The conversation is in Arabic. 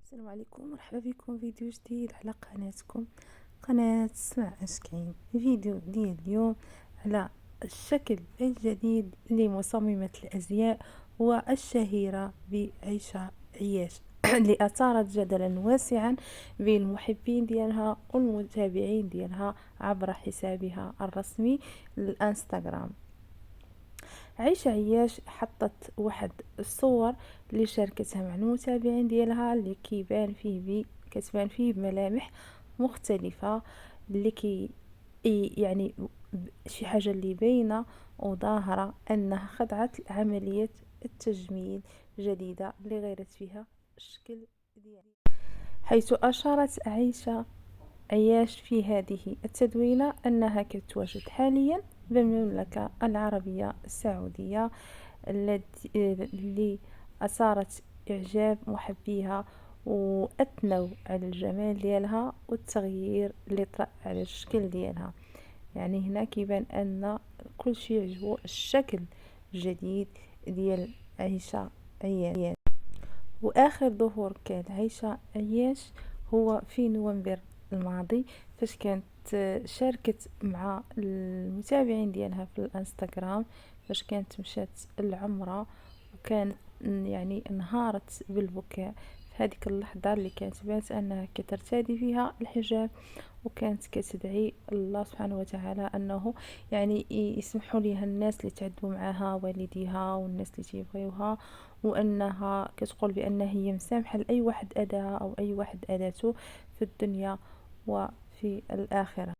السلام عليكم، مرحبا بكم فيديو جديد على قناتكم قناة سمع أشكين. فيديو ديال اليوم على الشكل الجديد لمصممة الأزياء والشهيرة بعيشة عياش اللي أثارت جدلا واسعا بين المحبين ديالها والمتابعين ديالها عبر حسابها الرسمي الانستغرام. عيشة عياش حطت واحد الصور اللي شاركتها مع المتابعين ديالها اللي كتبان فيه بملامح مختلفة، اللي يعني شي حاجة اللي باينة وظاهرة انها خضعت لعملية التجميل جديدة اللي غيرت فيها الشكل ديالها، حيث أشارت عياش في هذه التدوينة أنها كتواجد حاليا بالمملكة العربية السعودية اللي أثارت إعجاب محبيها وأثنوا على الجمال ديالها والتغيير اللي طرأ على الشكل ديالها. يعني هنا كيبان أن كل شيء يعجبو الشكل الجديد ديال عيشة عياش. وآخر ظهور كان عيشة عياش هو في نوفمبر الماضي، فاش كانت شاركت مع المتابعين ديالها في الانستغرام فاش كانت مشات العمرة، وكان يعني انهارت بالبكاء في هذيك اللحظة اللي كانت بانت انها كترتدي فيها الحجاب، وكانت كتدعي الله سبحانه وتعالى انه يعني يسمحوا ليها الناس اللي تعذبوا معها، والديها والناس اللي تيبغيوها، وانها كتقول بان هي مسامحه لاي واحد اذاها او اي واحد اذاته في الدنيا وفي الاخره.